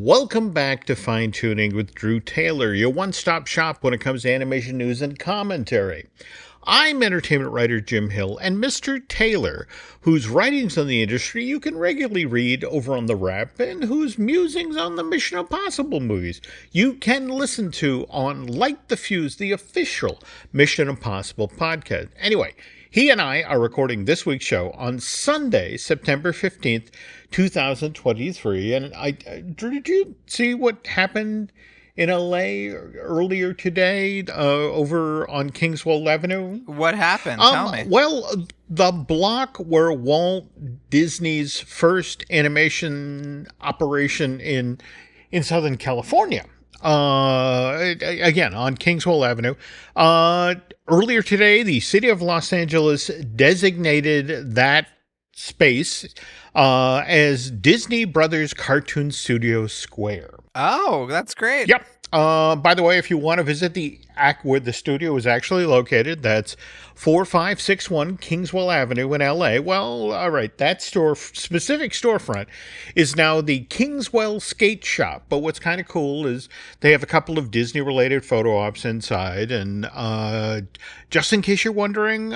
Welcome back to Fine Tooning with Drew Taylor, your one-stop shop when it comes to animation news and commentary. I'm entertainment writer Jim Hill, and Mr. Taylor, whose writings on the industry you can regularly read over on The Wrap, and whose musings on the Mission Impossible movies you can listen to on Light the Fuse, the official Mission Impossible podcast. Anyway, he and I are recording this week's show on Sunday, September 15th, 2023. And Drew, did you see what happened in LA earlier today over on Kingswell Avenue? What happened? Tell me. Well, the block where Walt Disney's first animation operation in Southern California, again, on Kingswell Avenue. Earlier today, the city of Los Angeles designated that space as Disney Brothers Cartoon Studio Square. Oh, that's great. Yep. By the way, if you want to visit where the studio is actually located, that's 4561 Kingswell Avenue in LA. Well, all right, that specific storefront is now the Kingswell Skate Shop. But what's kind of cool is they have a couple of Disney-related photo ops inside. And just in case you're wondering,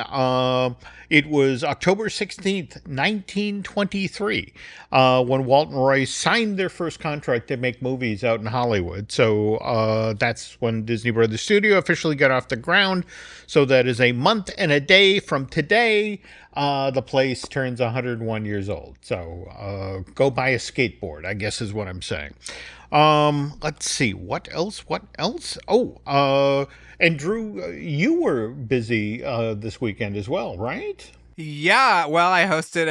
it was October 16th, 1923, when Walt and Roy signed their first contract to make movies out in Hollywood. So that's when Disney Brothers Studio officially got off the ground. So that is a month and a day from today. The place turns 101 years old. So go buy a skateboard, I guess is what I'm saying. Let's see. What else? Oh, and Drew, you were busy this weekend as well, right? Yeah. Well, I hosted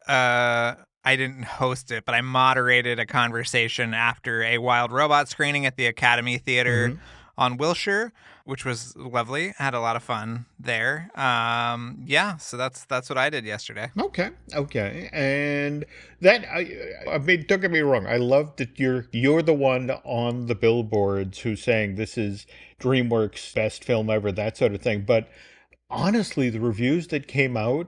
I didn't host it, but I moderated a conversation after a Wild Robot screening at the Academy Theater on Wilshire, which was lovely. I had a lot of fun there. Yeah, so that's what I did yesterday. Okay. And that I mean, don't get me wrong. I love that you're the one on the billboards who's saying this is DreamWorks' best film ever, that sort of thing. But honestly, the reviews that came out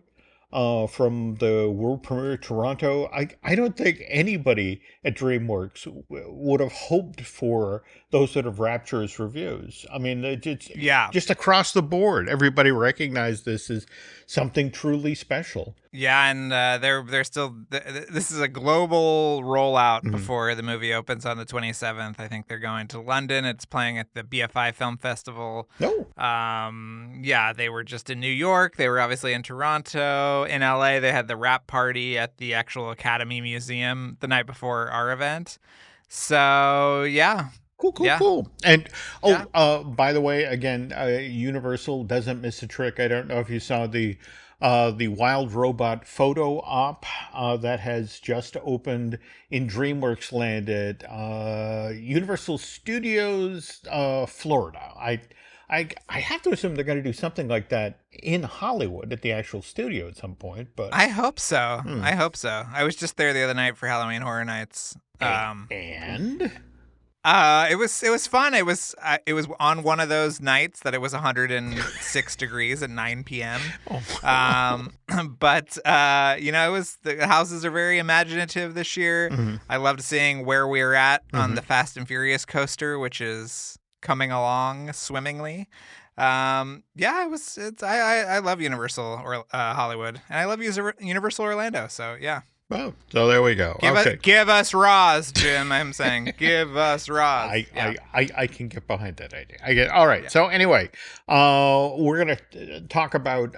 from the world premiere of Toronto, I don't think anybody at DreamWorks would have hoped for those sort of rapturous reviews. I mean, it's just across the board, everybody recognized this as something truly special. Yeah, and they're still. This is a global rollout before the movie opens on the 27th. I think they're going to London. It's playing at the BFI Film Festival. No. Yeah, they were just in New York. They were obviously in Toronto. In LA, they had the wrap party at the actual Academy Museum the night before our event. So yeah. Cool. And by the way, again, Universal doesn't miss a trick. I don't know if you saw the Wild Robot photo op that has just opened in DreamWorks land at Universal Studios, Florida. I have to assume they're going to do something like that in Hollywood at the actual studio at some point. But I hope so. I was just there the other night for Halloween Horror Nights. And it was fun. It was on one of those nights that it was 106 degrees at 9 p.m. But it was, the houses are very imaginative this year. I loved seeing where we were at on the Fast and Furious coaster, which is coming along swimmingly. I love Universal or Hollywood, and I love Universal Orlando. So yeah. Well, so there we go. Give us Roz, Jim. I'm saying, give us Roz. I can get behind that idea. All right. Yeah. So anyway, we're going to talk about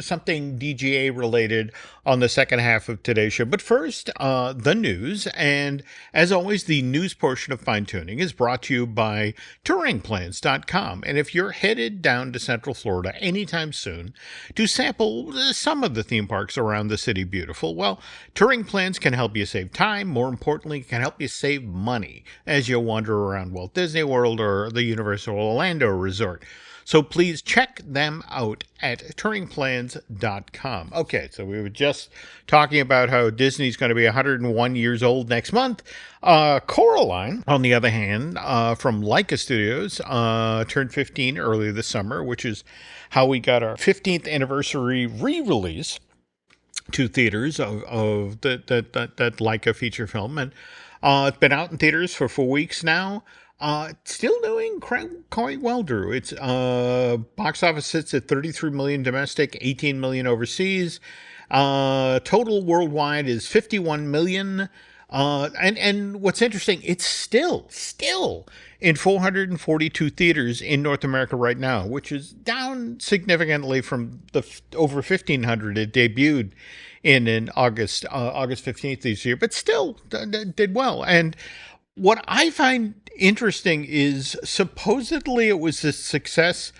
something DGA related on the second half of today's show. But first, the news. And as always, the news portion of Fine Tuning is brought to you by touringplans.com. And if you're headed down to Central Florida anytime soon to sample some of the theme parks around the city beautiful, well, Touring Plans can help you save time. More importantly, can help you save money as you wander around Walt Disney World or the Universal Orlando Resort. So please check them out at touringplans.com. Okay, so we were just talking about how Disney's going to be 101 years old next month. Coraline, on the other hand, from Leica Studios, turned 15 earlier this summer, which is how we got our 15th anniversary re-release to theaters of that Leica feature film. And It's been out in theaters for 4 weeks now. Still doing quite well, Drew. Its box office sits at 33 million domestic, 18 million overseas. Total worldwide is 51 million. And what's interesting, it's still in 442 theaters in North America right now, which is down significantly from the over 1,500 it debuted in August 15th this year, but still did well. And what I find interesting is supposedly it was the success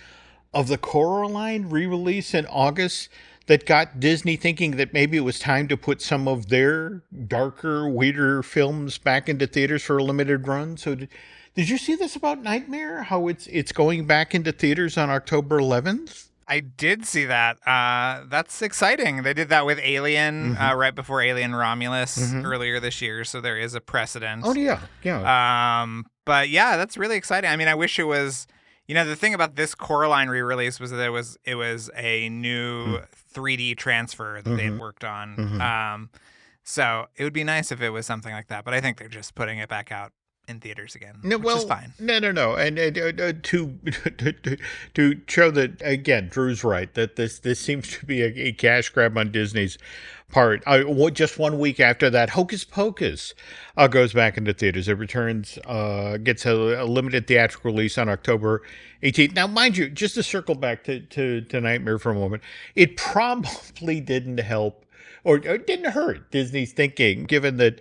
of the Coraline re-release in August that got Disney thinking that maybe it was time to put some of their darker, weirder films back into theaters for a limited run. So did you see this about Nightmare? How it's going back into theaters on October 11th? I did see that. That's exciting. They did that with Alien right before Alien Romulus earlier this year, so there is a precedent. Oh yeah, yeah. But yeah, that's really exciting. I mean, I wish it was. You know, the thing about this Coraline re-release was that it was a new 3D transfer that they had worked on. So it would be nice if it was something like that. But I think they're just putting it back out in theaters again, which is fine. No. And to show that, again, Drew's right, that this seems to be a cash grab on Disney's part. Just 1 week after that, Hocus Pocus goes back into theaters. It returns, gets a limited theatrical release on October 18th. Now, mind you, just to circle back to Nightmare for a moment, it probably didn't help or it didn't hurt Disney's thinking, given that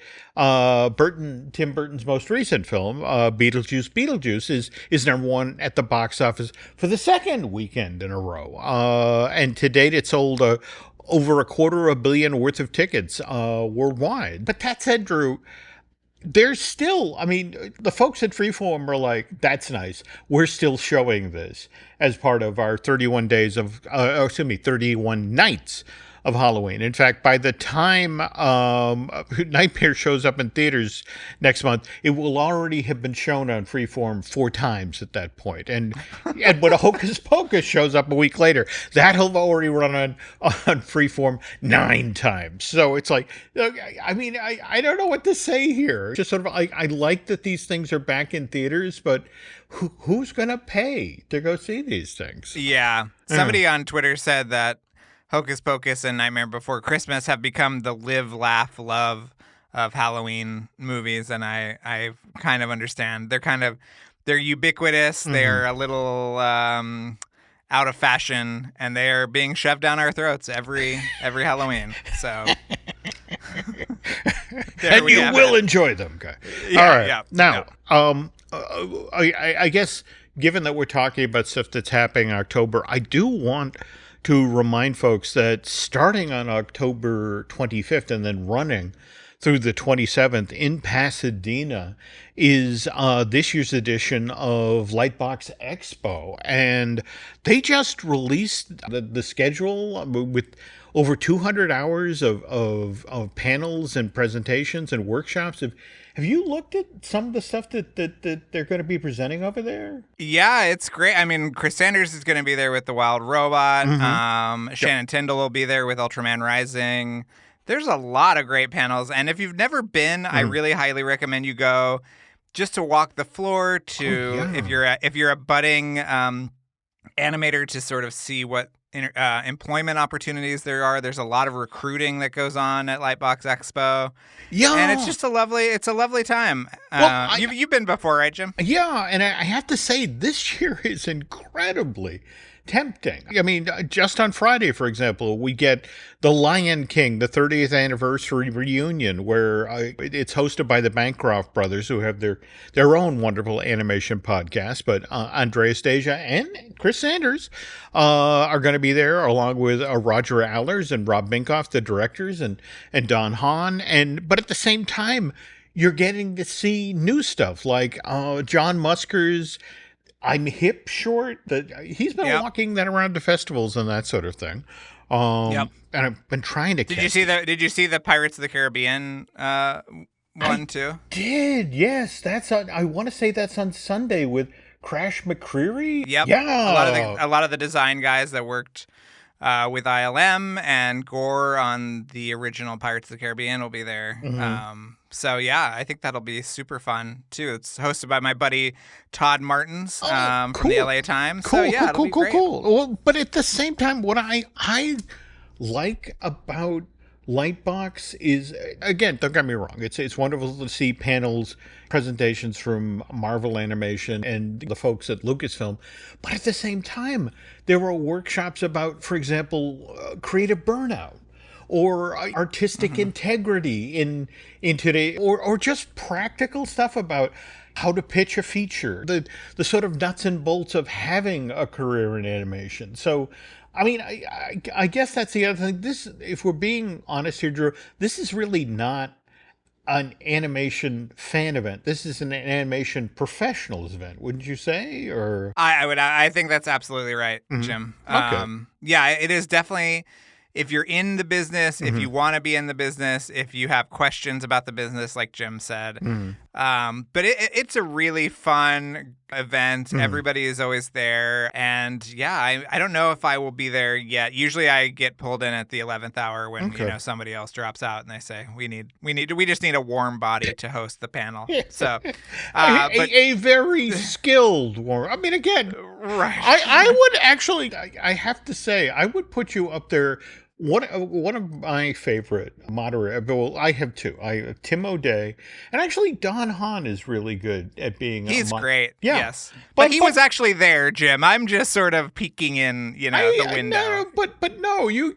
Tim Burton's most recent film, Beetlejuice, is number one at the box office for the second weekend in a row. And to date, it sold over $250 million worth of tickets worldwide. But that said, Drew, there's still, I mean, the folks at Freeform are like, that's nice. We're still showing this as part of our 31 nights of Halloween. In fact, by the time Nightmare shows up in theaters next month, it will already have been shown on Freeform 4 times at that point. And when a Hocus Pocus shows up a week later, that'll already run on Freeform 9 times. So it's like, I mean, I don't know what to say here. Just sort of, I like that these things are back in theaters, but who's going to pay to go see these things? Yeah. Somebody on Twitter said that Hocus Pocus and Nightmare Before Christmas have become the live, laugh, love of Halloween movies, and I kind of understand. They're ubiquitous. They're a little out of fashion, and they're being shoved down our throats every Halloween. So, and you will enjoy them, guy. Yeah, all right. Yeah, now, I guess given that we're talking about stuff that's happening in October, I do want to remind folks that starting on October 25th and then running through the 27th in Pasadena is this year's edition of Lightbox Expo. And they just released the schedule with over 200 hours of panels and presentations and workshops. Have you looked at some of the stuff that they're going to be presenting over there? Yeah, it's great. I mean, Chris Sanders is going to be there with The Wild Robot. Shannon Tyndall will be there with Ultraman Rising. There's a lot of great panels. And if you've never been, I really highly recommend you go just to walk the floor, if you're a budding animator, to sort of see what employment opportunities there are. There's a lot of recruiting that goes on at Lightbox Expo. Yeah, and it's just a lovely time. Well, you've been before, right, Jim? Yeah, and I have to say this year is incredibly tempting. I mean, just on Friday, for example, we get The Lion King, the 30th anniversary reunion, where it's hosted by the Bancroft brothers, who have their own wonderful animation podcast. But Andreas Deja and Chris Sanders are going to be there, along with Roger Allers and Rob Minkoff, the directors, and Don Hahn. But at the same time, you're getting to see new stuff like John Musker's I'm Hip short, that he's been walking that around to festivals and that sort of thing. And I've been trying to. Did you see the Pirates of the Caribbean one too? Did, yes. That's I want to say that's on Sunday with Crash McCreery. Yep. Yeah. A lot of the design guys that worked with ILM, and Gore on the original Pirates of the Caribbean will be there. So yeah, I think that'll be super fun too. It's hosted by my buddy Todd Martins from the LA Times. So yeah, it'll be great. Well, but at the same time, what I like about Lightbox is, again, don't get me wrong, it's wonderful to see panels, presentations from Marvel Animation and the folks at Lucasfilm, but at the same time, there were workshops about, for example, creative burnout or artistic integrity in today, or just practical stuff about how to pitch a feature, the sort of nuts and bolts of having a career in animation. So, I mean, I guess that's the other thing. This, if we're being honest here, Drew, this is really not an animation fan event. This is an animation professionals event, wouldn't you say? Or I think that's absolutely right, Jim. Okay. Yeah, it is definitely. If you're in the business, if you want to be in the business, if you have questions about the business, like Jim said. But it's a really fun event. Everybody is always there. And yeah, I don't know if I will be there yet. Usually I get pulled in at the 11th hour when somebody else drops out and they say, we just need a warm body to host the panel. So a very skilled warm. I mean, again, right. I would actually, I have to say, I would put you up there. One of my favorite moderators, well, I have two. I have Tim O'Day, and actually Don Hahn is really good at being. He's great. Yeah. Yes, but he was actually there, Jim. I'm just sort of peeking in, the window. No, but no, you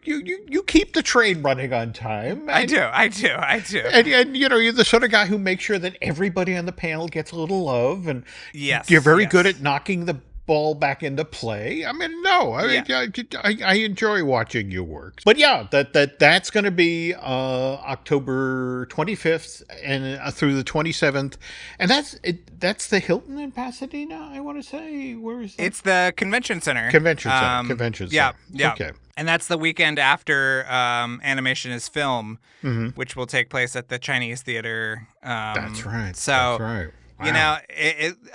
keep the train running on time. I do. And you're the sort of guy who makes sure that everybody on the panel gets a little love, and yes, you're very good at knocking the ball back into play. I mean, no, I enjoy watching your work. But yeah, that's going to be October 25th and through the 27th, and that's the Hilton in Pasadena. I want to say, where is that? It's the convention center. Convention center. Yeah. Okay. And that's the weekend after Animation is Film, which will take place at the Chinese Theater. That's right. So. That's right. Wow.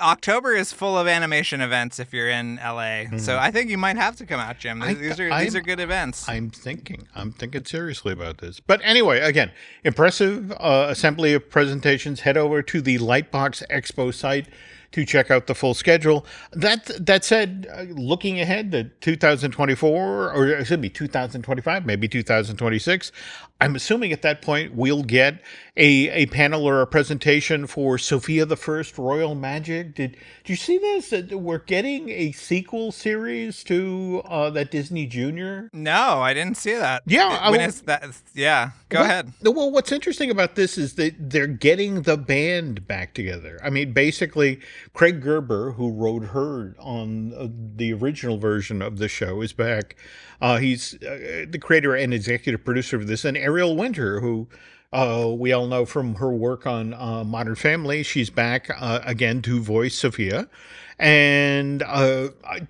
October is full of animation events if you're in LA. So I think you might have to come out, Jim. These are good events. I'm thinking seriously about this. But anyway, again, impressive assembly of presentations. Head over to the Lightbox Expo site to check out the full schedule. That said, looking ahead to 2024, or it should be 2025, maybe 2026, I'm assuming at that point we'll get a panel or a presentation for Sophia the First Royal Magic. Did you see this? We're getting a sequel series to that Disney Junior? No, I didn't see that. Yeah. When is that? Yeah, go ahead. Well, what's interesting about this is that they're getting the band back together. I mean, basically, Craig Gerber, who wrote her on the original version of the show, is back. He's the creator and executive producer of this, and Ariel Winter, who we all know from her work on Modern Family. She's back again to voice Sophia. And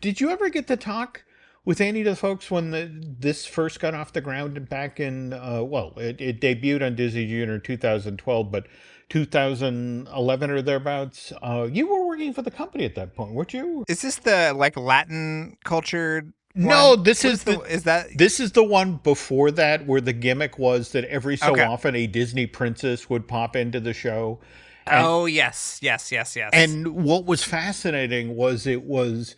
did you ever get to talk with any of the folks when this first got off the ground and back in, it debuted on Disney Junior in 2012, but 2011 or thereabouts, you were working for the company at that point, weren't you? Is this the Latin culture? No, this is the one before that, where the gimmick was that every so often a Disney princess would pop into the show. And, yes. And what was fascinating was it was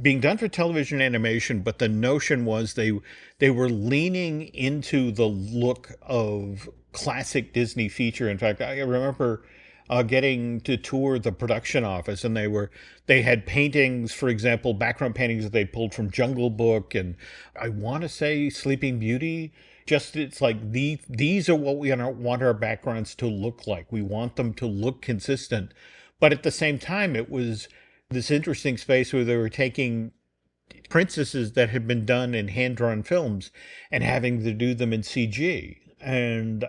being done for television animation, but the notion was they were leaning into the look of classic Disney feature. In fact, I remember getting to tour the production office, and they had paintings, for example, background paintings that they pulled from Jungle Book, and I want to say Sleeping Beauty. Just, it's like these are what we want our backgrounds to look like. We want them to look consistent, but at the same time, it was this interesting space where they were taking princesses that had been done in hand-drawn films and having to do them in CG. And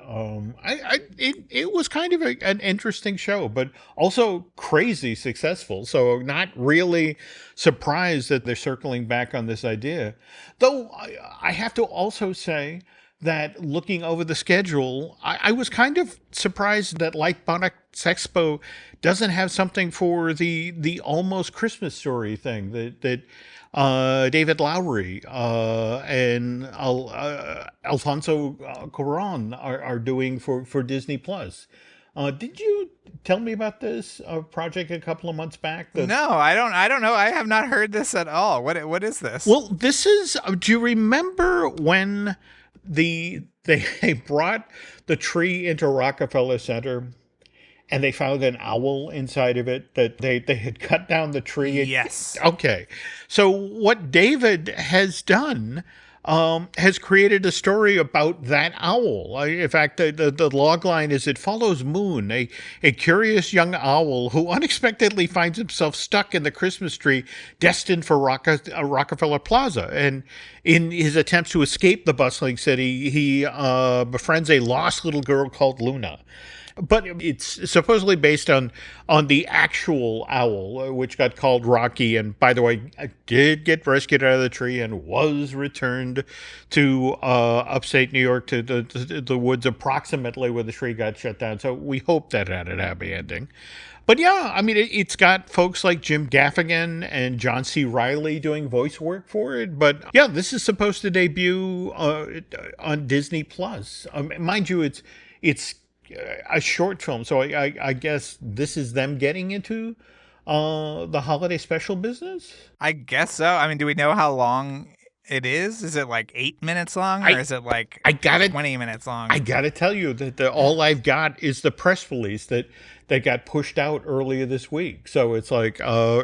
it was kind of an interesting show, but also crazy successful. So not really surprised that they're circling back on this idea. Though I have to also say that looking over the schedule, I was kind of surprised that Lightbox Expo doesn't have something for the almost Christmas story thing that David Lowery, and Alfonso Cuarón are doing for Disney Plus. Did you tell me about this project a couple of months back? No, I don't know. I have not heard this at all. What is this? Well, this is. Do you remember when they brought the tree into Rockefeller Center and they found an owl inside of it that they had cut down the tree? Yes. Okay. So what David has done has created a story about that owl. In fact, the log line is: it follows Moon, a curious young owl who unexpectedly finds himself stuck in the Christmas tree destined for Rockefeller Plaza. And in his attempts to escape the bustling city, he befriends a lost little girl called Luna. But it's supposedly based on the actual owl, which got called Rocky, and by the way, did get rescued out of the tree and was returned to upstate New York, to the woods approximately where the tree got shut down. So we hope that had a happy ending. But yeah, I mean, it's got folks like Jim Gaffigan and John C. Reilly doing voice work for it. But yeah, this is supposed to debut on Disney Plus. Mind you, it's a short film, so I guess this is them getting into the holiday special business. I guess so. I mean, do we know how long it is? Is it like 8 minutes long, or I is it like I got it. 20 minutes long? I gotta tell you that all I've got is the press release that got pushed out earlier this week. So it's like, I'll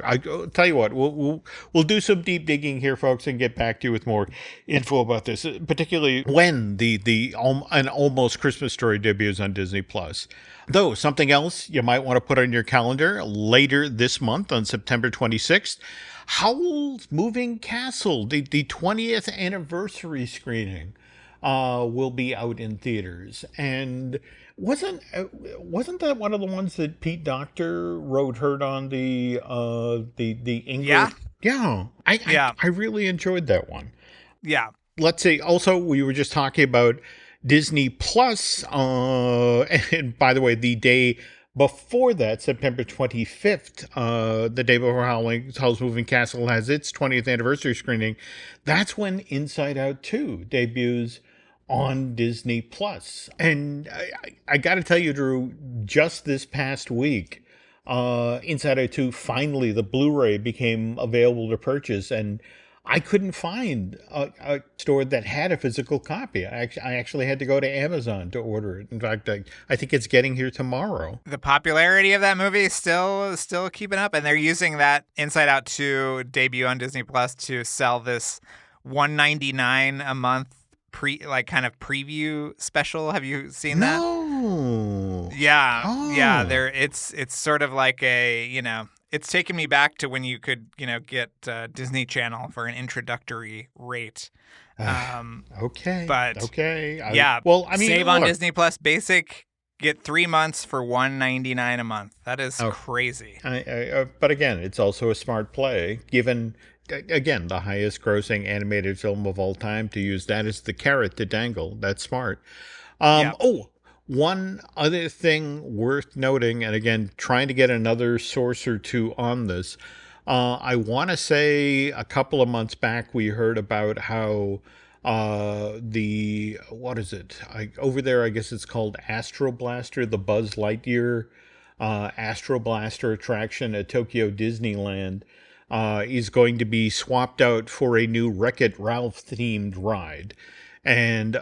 tell you what, we'll do some deep digging here, folks, and get back to you with more info about this, particularly when an Almost Christmas Story debuts on Disney Plus. Though something else you might want to put on your calendar later this month on September 26th. Howl's Moving Castle, the 20th anniversary screening, will be out in theaters. And wasn't that one of the ones that Pete Docter heard on the English? Yeah. Yeah. Yeah. I really enjoyed that one. Yeah. Let's see. Also, we were just talking about Disney Plus, and by the way, the day before that, September 25th, the day before Howl's Moving Castle has its 20th anniversary screening. That's when Inside Out 2 debuts on Disney Plus. And I got to tell you, Drew, just this past week, Inside Out 2, finally, the Blu-ray became available to purchase, and I couldn't find a store that had a physical copy. I actually had to go to Amazon to order it. In fact, I think it's getting here tomorrow. The popularity of that movie is still keeping up, and they're using that Inside Out 2 debut on Disney Plus to sell this $1.99 a month kind of preview special. Have you seen that? No. Yeah. Oh. Yeah, it's sort of like it's taken me back to when you could, get Disney Channel for an introductory rate. Okay. But okay. Yeah. Well, I mean, save on Disney Plus Basic. Get 3 months for $1.99 a month. That is crazy. But again, it's also a smart play, given, again, the highest grossing animated film of all time. To use that as the carrot to dangle. That's smart. Oh, one other thing worth noting, and again, trying to get another source or two on this. I want to say a couple of months back, we heard about how what is it? Over there, I guess it's called Astro Blaster, the Buzz Lightyear Astro Blaster attraction at Tokyo Disneyland, is going to be swapped out for a new Wreck-It Ralph themed ride. And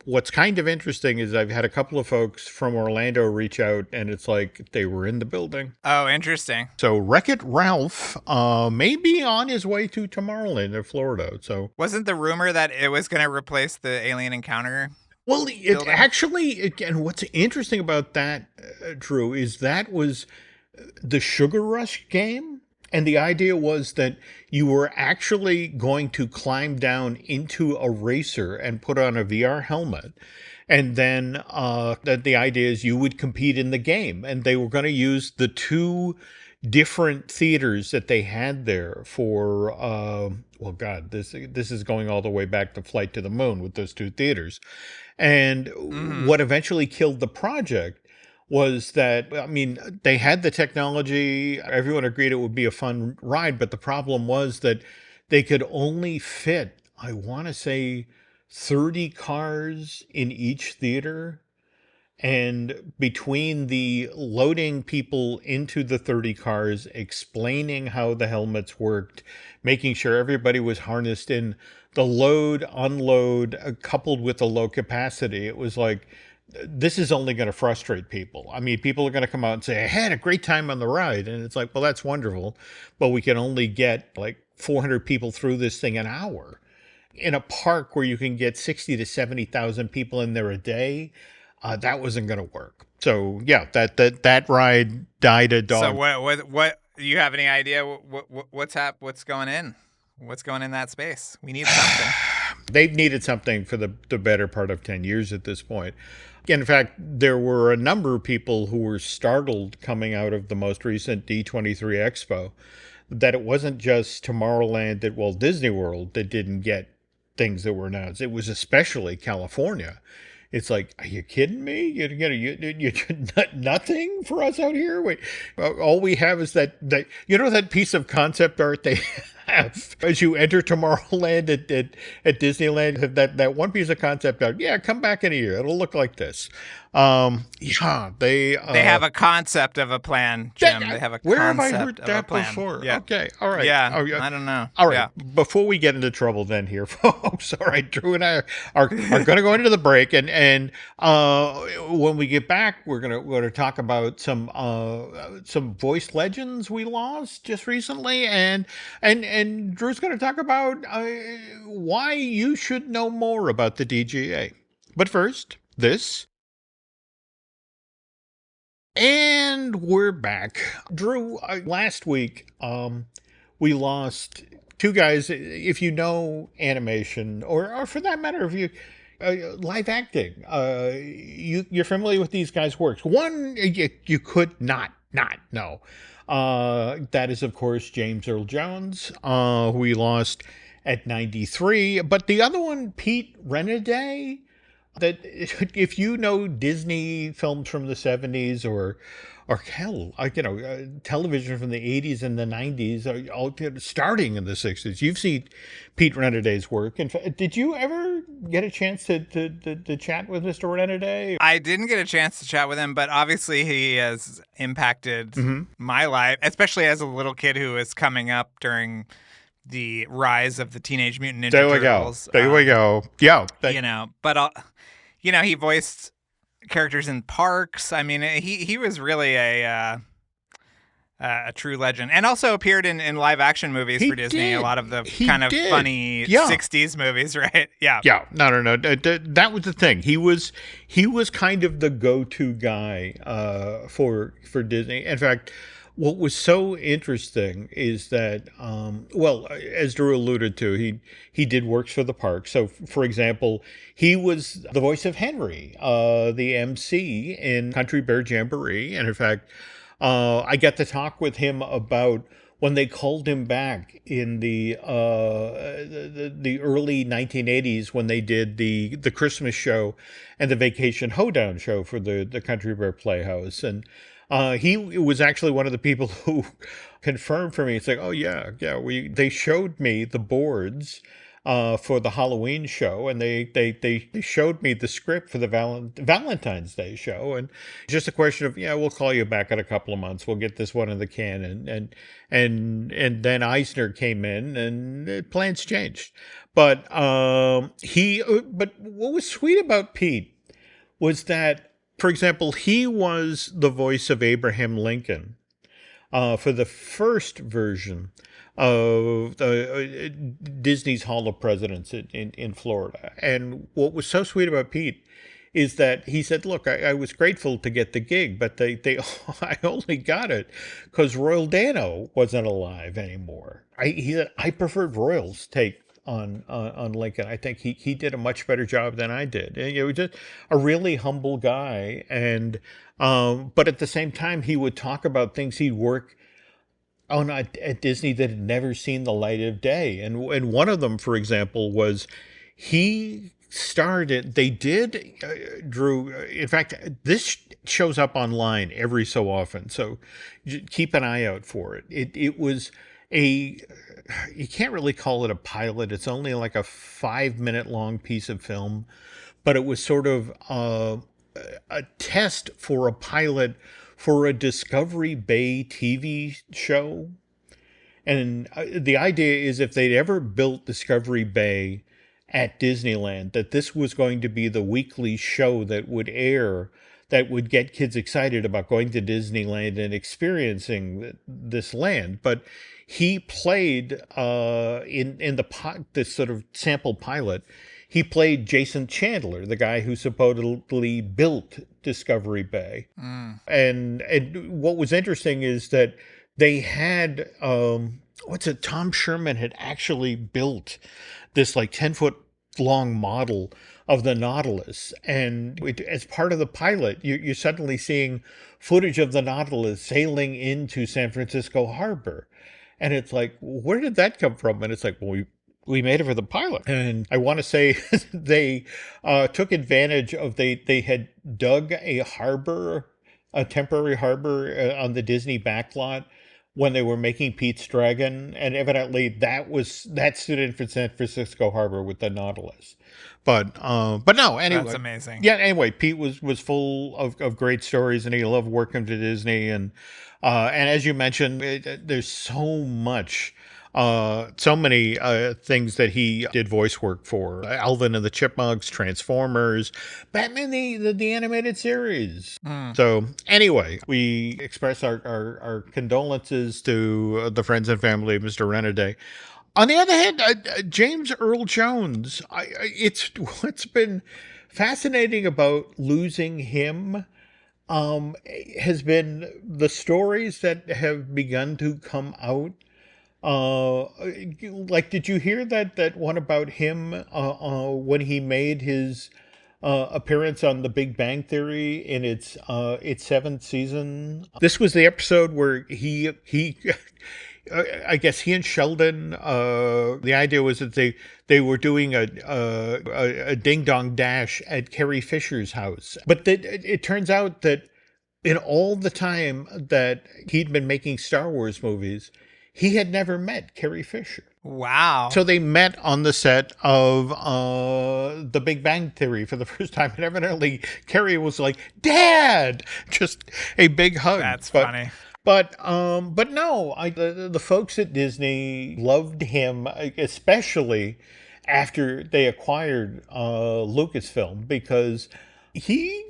what's kind of interesting is I've had a couple of folks from Orlando reach out, and it's like they were in the building. Oh, interesting. So Wreck-It Ralph may be on his way to Tomorrowland in Florida. So wasn't the rumor that it was going to replace the Alien Encounter? Well, it actually, again, what's interesting about that, Drew, is that was the Sugar Rush game. And the idea was that you were actually going to climb down into a racer and put on a VR helmet. And then that the idea is you would compete in the game. And they were going to use the two different theaters that they had there for, well, God, this is going all the way back to Flight to the Moon with those two theaters. And what eventually killed the project was that, I mean, they had the technology. Everyone agreed it would be a fun ride, but the problem was that they could only fit, I want to say, 30 cars in each theater. And between the loading people into the 30 cars, explaining how the helmets worked, making sure everybody was harnessed in, the load, unload, coupled with the low capacity, it was like, this is only going to frustrate people. I mean, people are going to come out and say, I had a great time on the ride. And it's like, well, that's wonderful. But we can only get like 400 people through this thing an hour. In a park where you can get 60 to 70,000 people in there a day, that wasn't going to work. So yeah, that ride died a dog. So what do you have any idea what's going in? What's going in that space? We need something. They've needed something for the better part of 10 years at this point. In fact, there were a number of people who were startled coming out of the most recent D23 Expo that it wasn't just Tomorrowland at Walt Disney World that didn't get things that were announced. It was especially California. It's like, are you kidding me? You nothing for us out here? Wait, all we have is that that piece of concept art they have as you enter Tomorrowland at Disneyland. That one piece of concept art. Yeah, come back in a year. It'll look like this. Yeah, they have a concept of a plan, Jim. They have a where concept have I heard that before? Yeah. Okay, all right. Yeah, Oh, yeah. I don't know. All right. Yeah. Before we get into trouble, then here, folks. All right, Drew and I are going to go into the break, and when we get back, we're going to talk about some voice legends we lost just recently, and Drew's going to talk about why you should know more about the DGA. But first, this. And we're back. Drew, last week, we lost two guys. If you know animation, or for that matter, if you live acting, you're familiar with these guys' works. One, you could not know. That is, of course, James Earl Jones, who we lost at 93. But the other one, Pete Reignited, that if you know Disney films from the 70s or hell, television from the 80s and the 90s, all starting in the 60s, you've seen Pete Reignide's work. In fact, did you ever get a chance to chat with Mr. Reignited? I didn't get a chance to chat with him, but obviously he has impacted my life, especially as a little kid who was coming up during the rise of the Teenage Mutant Ninja Turtles. There we go. Yeah. He voiced characters in parks. I mean, he was really a true legend, and also appeared in live action movies for Disney. Did. A lot of the He kind of did. funny Yeah. 60s movies, right? Yeah. Yeah. No. That was the thing. He was kind of the go-to guy for Disney. In fact, what was so interesting is that, as Drew alluded to, he did works for the park. So, for example, he was the voice of Henry, the MC in Country Bear Jamboree. And in fact, I got to talk with him about when they called him back in the early 1980s when they did the Christmas show and the Vacation Hoedown show for the Country Bear Playhouse. And he was actually one of the people who confirmed for me. It's like, oh yeah, they showed me the boards for the Halloween show, and they showed me the script for the Valentine's Day show, and just a question of, we'll call you back in a couple of months. We'll get this one in the can, and then Eisner came in, and plans changed. But but what was sweet about Pete was that, for example, he was the voice of Abraham Lincoln for the first version of Disney's Hall of Presidents in Florida. And what was so sweet about Pete is that he said, look, I was grateful to get the gig, but I only got it because Royal Dano wasn't alive anymore. He said, I preferred Royal's take on Lincoln. I think he did a much better job than I did. And he was just a really humble guy, and but at the same time, he would talk about things he'd work on at Disney that had never seen the light of day. And one of them, for example, was he started. They did, Drew. In fact, this shows up online every so often, so keep an eye out for it. It was a you can't really call it a pilot. It's only like a 5 minute long piece of film, but it was sort of a test for a pilot for a Discovery Bay TV show. And the idea is if they'd ever built Discovery Bay at Disneyland, that this was going to be the weekly show that would air that would get kids excited about going to Disneyland and experiencing this land. But he played in this sort of sample pilot. He played Jason Chandler, the guy who supposedly built Discovery Bay. And what was interesting is that they had Tom Sherman had actually built this like 10-foot long model of the Nautilus, and as part of the pilot, you're suddenly seeing footage of the Nautilus sailing into San Francisco Harbor, and it's like, where did that come from? And it's like, well, we made it for the pilot. And I want to say they took advantage of they had dug a temporary harbor on the Disney backlot when they were making Pete's Dragon, and evidently that stood in for San Francisco Harbor with the Nautilus. But no, anyway, that's amazing. Yeah, anyway, Pete was full of great stories, and he loved working for Disney, and as you mentioned, there's so much. So many things that he did voice work for: Alvin and the Chipmunks, Transformers, Batman the animated series. So anyway, we express our condolences to the friends and family of Mr. Renaday. On the other hand, James Earl Jones, what's been fascinating about losing him has been the stories that have begun to come out. Like, did you hear that one about him when he made his appearance on The Big Bang Theory in its seventh season? This was the episode where he I guess he and Sheldon, the idea was that they were doing a ding dong dash at Carrie Fisher's house, but it turns out that in all the time that he'd been making Star Wars movies, he had never met Carrie Fisher. Wow. So they met on the set of The Big Bang Theory for the first time. And evidently, Carrie was like, "Dad!" Just a big hug. That's funny. But no, the folks at Disney loved him, especially after they acquired Lucasfilm, because he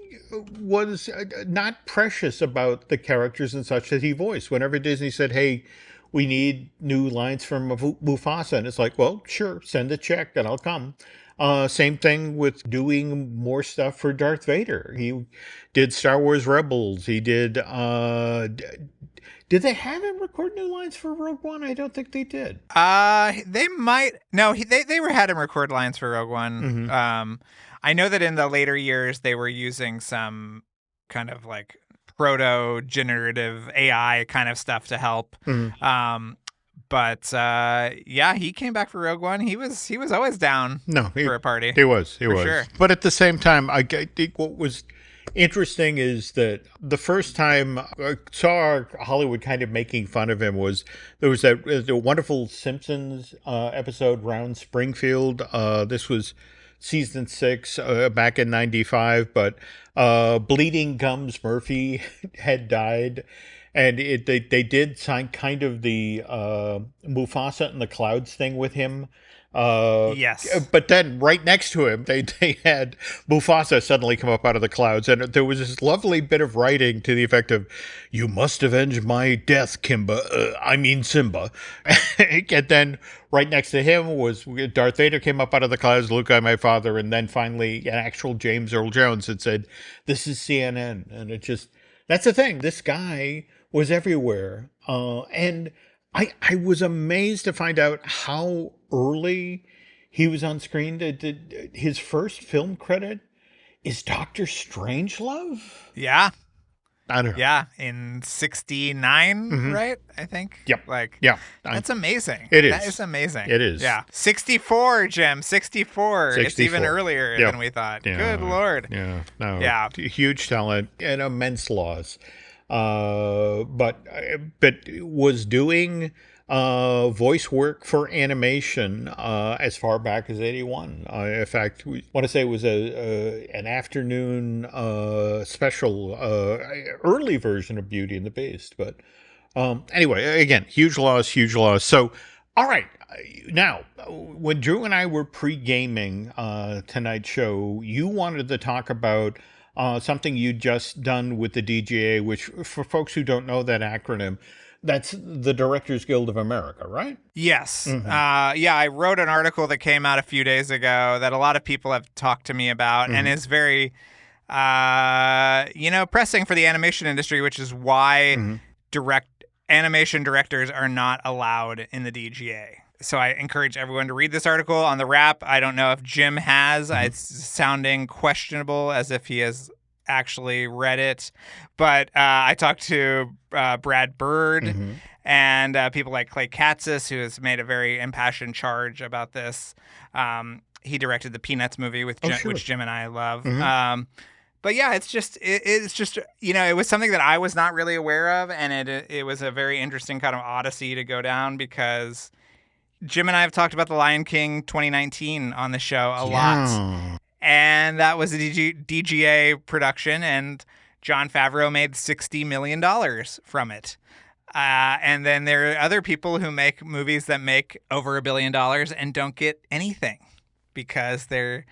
was not precious about the characters and such that he voiced. Whenever Disney said, "Hey, we need new lines from Mufasa," and it's like, well, sure, send a check and I'll come. Same thing with doing more stuff for Darth Vader. He did Star Wars Rebels. He did. Did they have him record new lines for Rogue One? I don't think they did. They might. No, they had him record lines for Rogue One. Mm-hmm. I know that in the later years they were using some kind of like proto-generative AI kind of stuff to help. Mm-hmm. But yeah, he came back for Rogue One. He was always down for a party. He was. Sure. But at the same time, I think what was interesting is that the first time I saw Hollywood kind of making fun of him was there was the wonderful Simpsons episode, Round Springfield. This was season 6 back in 95, but Bleeding Gums Murphy had died. And they did sign kind of the Mufasa and the Clouds thing with him. Yes. But then right next to him, they had Mufasa suddenly come up out of the clouds. And there was this lovely bit of writing to the effect of, "You must avenge my death, Simba." And then right next to him was Darth Vader came up out of the clouds, "Luke, I'm my father." And then finally an actual James Earl Jones had said, "This is CNN." And it just, that's the thing. This guy was everywhere. And I was amazed to find out how early he was on screen. His first film credit is Dr. Strangelove? Yeah. I don't know. Yeah, in 69, right? I think. Yep. Like, yeah. That's amazing. It is. That is amazing. It is. Yeah. 64, Jim. 64. It's even earlier than we thought. Yeah. Good Lord. Yeah. No. Yeah. Huge talent and immense loss. But was doing voice work for animation as far back as '81. In fact, we want to say it was an afternoon special, early version of Beauty and the Beast. But anyway, again, huge loss, huge loss. So, all right. Now, when Drew and I were pre-gaming tonight's show, you wanted to talk about something you'd just done with the DGA, which, for folks who don't know that acronym, that's the Directors Guild of America, right? Yes. Yeah, I wrote an article that came out a few days ago that a lot of people have talked to me about and is very, pressing for the animation industry, which is why animation directors are not allowed in the DGA. So I encourage everyone to read this article on the Wrap. I don't know if Jim has. It's sounding questionable, as if he has actually read it. But I talked to Brad Bird and people like Clay Katzis, who has made a very impassioned charge about this. He directed the Peanuts movie with which Jim and I love. But yeah, it's just it was something that I was not really aware of, and it was a very interesting kind of odyssey to go down, because Jim and I have talked about The Lion King 2019 on the show a lot. And that was a DGA production, and Jon Favreau made $60 million from it. And then there are other people who make movies that make over $1 billion and don't get anything because there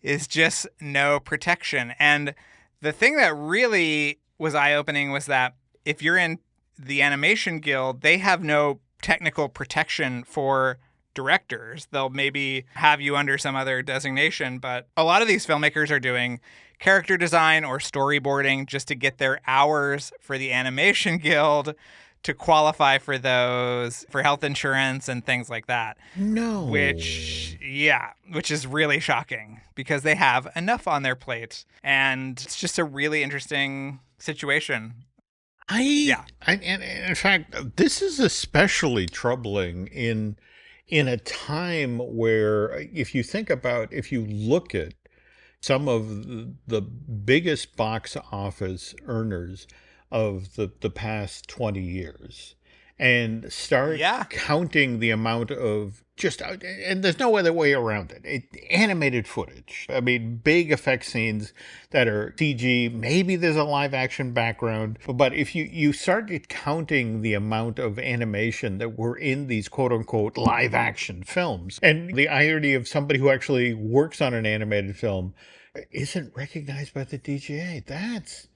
is just no protection. And the thing that really was eye-opening was that if you're in the Animation Guild, they have no technical protection for directors. They'll maybe have you under some other designation, but a lot of these filmmakers are doing character design or storyboarding just to get their hours for the Animation Guild to qualify for those, for health insurance and things like that. No. Which is really shocking, because they have enough on their plate, and it's just a really interesting situation. And in fact, this is especially troubling in a time where, if you look at some of the biggest box office earners of the past 20 years, and start counting the amount of and there's no other way around it, animated footage. I mean, big effect scenes that are CG, maybe there's a live action background, but if you started counting the amount of animation that were in these quote unquote live action films, and the irony of somebody who actually works on an animated film isn't recognized by the DGA, that's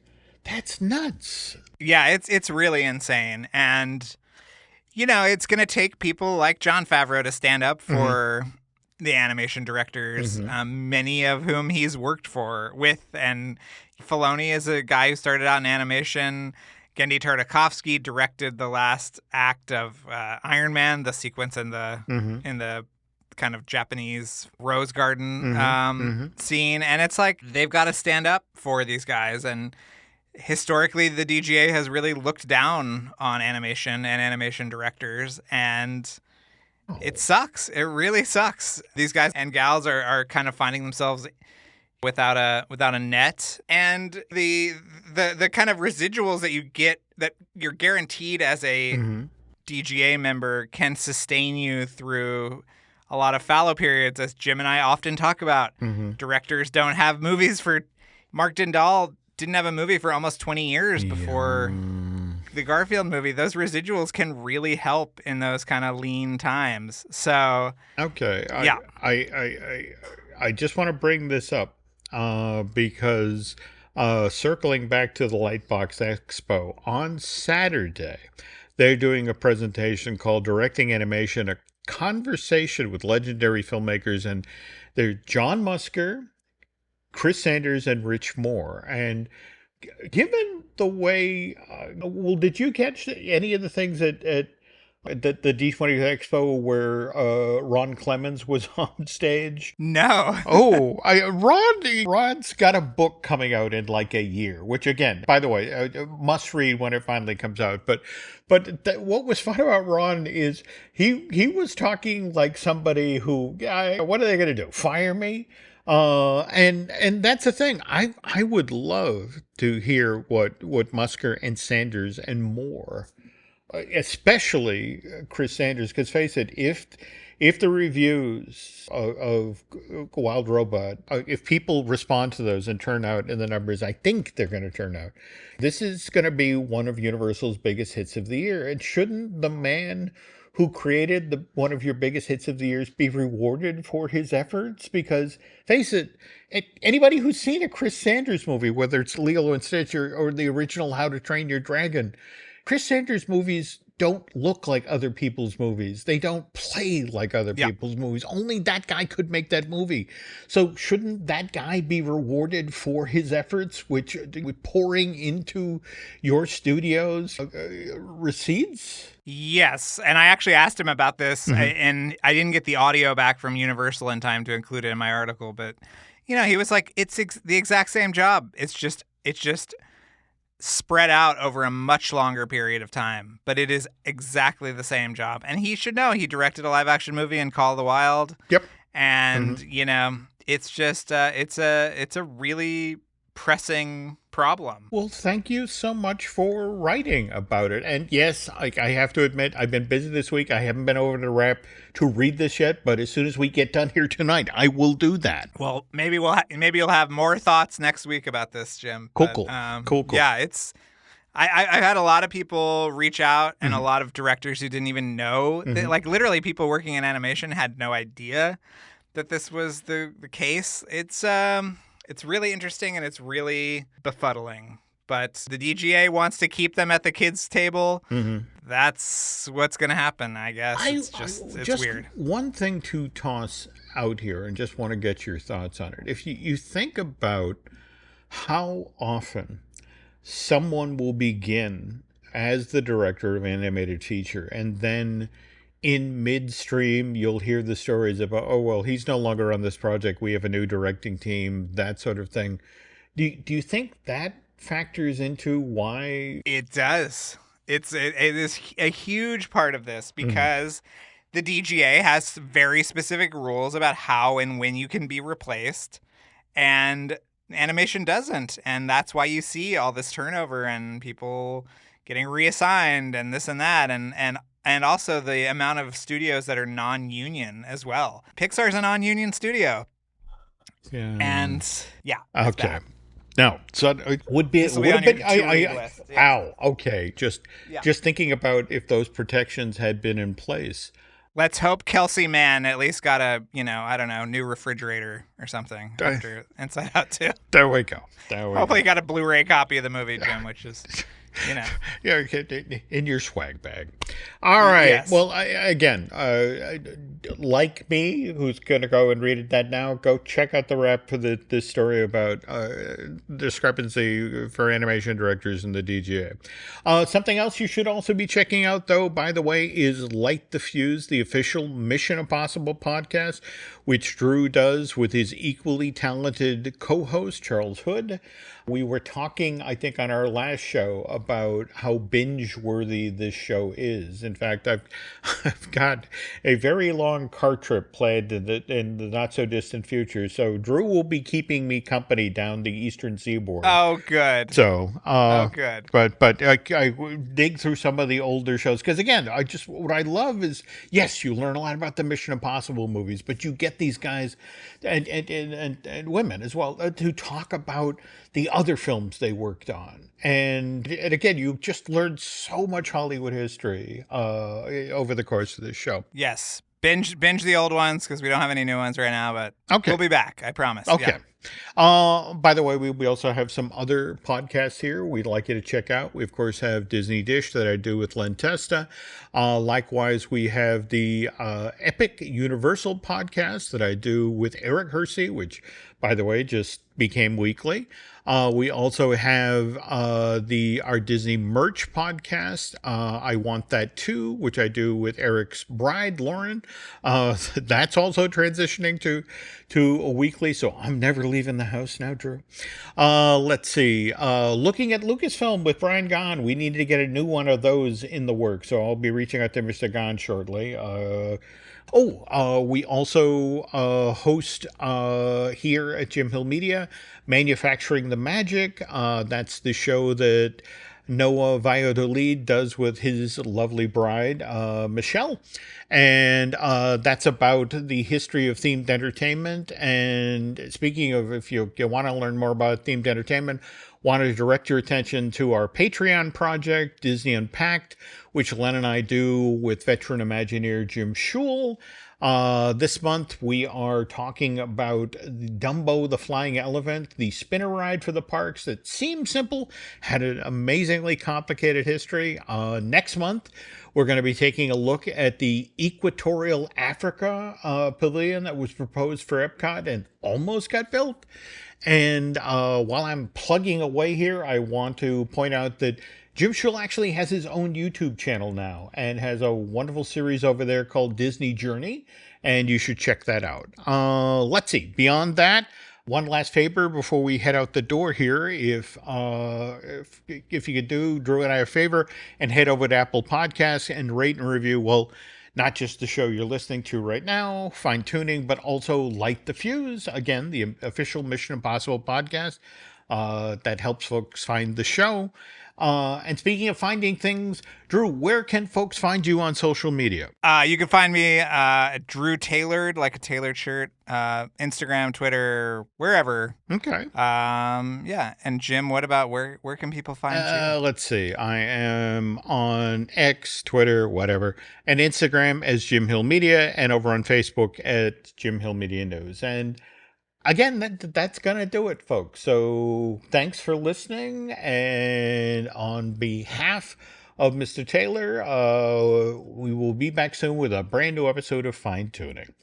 nuts. Yeah, it's really insane. And it's going to take people like Jon Favreau to stand up for the animation directors, many of whom he's worked with. And Filoni is a guy who started out in animation. Genndy Tartakovsky directed the last act of Iron Man, the sequence in the kind of Japanese rose garden scene. And it's like, they've got to stand up for these guys. And historically, the DGA has really looked down on animation and animation directors, and it sucks. It really sucks. These guys and gals are kind of finding themselves without a net, and the kind of residuals that you get, that you're guaranteed as a DGA member, can sustain you through a lot of fallow periods, as Jim and I often talk about. Directors don't have movies for. Mark Dindal didn't have a movie for almost 20 years before the Garfield movie. Those residuals can really help in those kind of lean times. So okay, I just want to bring this up because circling back to the Lightbox Expo on Saturday, they're doing a presentation called Directing Animation, a conversation with legendary filmmakers, and they're John Musker, Chris Sanders, and Rich Moore. And given the way, did you catch any of the things at the D20 Expo where Ron Clements was on stage? No. Ron's got a book coming out in like a year, which again, by the way, must read when it finally comes out. But what was fun about Ron is he was talking like somebody who, what are they going to do? Fire me? And that's the thing. I would love to hear what Musker and Sanders and Moore especially Chris Sanders, because face it, if the reviews of Wild Robot, if people respond to those and turn out in the numbers I think they're going to turn out, this is going to be one of Universal's biggest hits of the year. And shouldn't the man who created one of your biggest hits of the years be rewarded for his efforts? Because face it, anybody who's seen a Chris Sanders movie, whether it's Lilo and Stitch or the original How to Train Your Dragon, Chris Sanders movies don't look like other people's movies. They don't play like other people's movies. Only that guy could make that movie. So shouldn't that guy be rewarded for his efforts, which pouring into your studios recedes? Yes, and I actually asked him about this, and I didn't get the audio back from Universal in time to include it in my article, but he was like, it's the exact same job. It's just spread out over a much longer period of time, but it is exactly the same job. And he should know. He directed a live action movie in Call of the Wild. Yep. And it's just it's a really pressing problem. Well, thank you so much for writing about it. And yes, I have to admit, I've been busy this week. I haven't been over to Rap to read this yet, but as soon as we get done here tonight, I will do that. Well, maybe you'll have more thoughts next week about this, Jim. Cool. Yeah, it's. I've had a lot of people reach out, and a lot of directors who didn't even know, like literally people working in animation had no idea that this was the case. It's really interesting and it's really befuddling. But the DGA wants to keep them at the kids' table. That's what's going to happen, I guess. It's weird. One thing to toss out here, and just want to get your thoughts on it. If you think about how often someone will begin as the director of animated feature, and then in midstream, you'll hear the stories about, oh, well, he's no longer on this project. We have a new directing team, that sort of thing. Do you think that factors into why? It does. It is a huge part of this because the DGA has very specific rules about how and when you can be replaced, and animation doesn't. And that's why you see all this turnover and people getting reassigned and this and that. And also the amount of studios that are non-union as well. Pixar's a non-union studio. Yeah. And yeah. Okay. Now, so it would be. This will be on your to-read list. Yeah. Ow. Okay. Just thinking about if those protections had been in place. Let's hope Kelsey Mann at least got a, I don't know, new refrigerator or something after Inside Out 2. There we go. Hopefully he got a Blu-ray copy of the movie, Jim, which is... Yeah, in your swag bag. All right. Yes. Well, again, like me, who's going to go and read that now, go check out the Wrap for this story about discrepancy for animation directors in the DGA. Something else you should also be checking out, though, by the way, is Light the Fuse, the official Mission Impossible podcast, which Drew does with his equally talented co-host, Charles Hood. We were talking, I think, on our last show about how binge-worthy this show is. In fact, I've got a very long car trip planned in the not-so-distant future, so Drew will be keeping me company down the eastern seaboard. Oh, good. So, good. But I dig through some of the older shows, because, again, what I love is, yes, you learn a lot about the Mission Impossible movies, but you get these guys and women as well to talk about the other films they worked on. And again, you just learned so much Hollywood history over the course of this show. Yes. Binge the old ones because we don't have any new ones right now, but we'll be back. I promise. Okay. Yeah. By the way, we also have some other podcasts here we'd like you to check out. We, of course, have Disney Dish that I do with Len Testa. Likewise, we have the Epic Universal podcast that I do with Eric Hersey, which, by the way, just became weekly. We also have our Disney merch podcast, I Want That Too, which I do with Eric's bride, Lauren. That's also transitioning to a weekly, so I'm never leaving the house now, Drew. Let's see. Looking at Lucasfilm with Brian Gahn, we need to get a new one of those in the works, so I'll be reaching out to Mr. Gahn shortly. We also host here at Jim Hill Media, Manufacturing the Magic. That's the show that Noah Valladolid does with his lovely bride, Michelle. And that's about the history of themed entertainment. And speaking of, if you want to learn more about themed entertainment, want to direct your attention to our Patreon project, Disney Unpacked, which Len and I do with veteran Imagineer Jim Schul. This month we are talking about Dumbo the Flying Elephant, the spinner ride for the parks that seemed simple, had an amazingly complicated history. Next month we're going to be taking a look at the Equatorial Africa pavilion that was proposed for Epcot and almost got built. And while I'm plugging away here, I want to point out that Jim Schul actually has his own YouTube channel now and has a wonderful series over there called Disney Journey, and you should check that out. Let's see. Beyond that, one last favor before we head out the door here. If you could do Drew and I a favor and head over to Apple Podcasts and rate and review, well, not just the show you're listening to right now, Fine Tooning, but also Light the Fuse, again, the official Mission Impossible podcast that helps folks find the show. And speaking of finding things, Drew, where can folks find you on social media? You can find me at Drew Tailored, like a tailored shirt, Instagram, Twitter, wherever. Okay. Yeah. And Jim, what about where can people find you? Let's see. I am on X, Twitter, whatever, and Instagram as Jim Hill Media, and over on Facebook at Jim Hill Media News. And again, that's going to do it, folks. So thanks for listening. And on behalf of Mr. Taylor, we will be back soon with a brand new episode of Fine Tuning.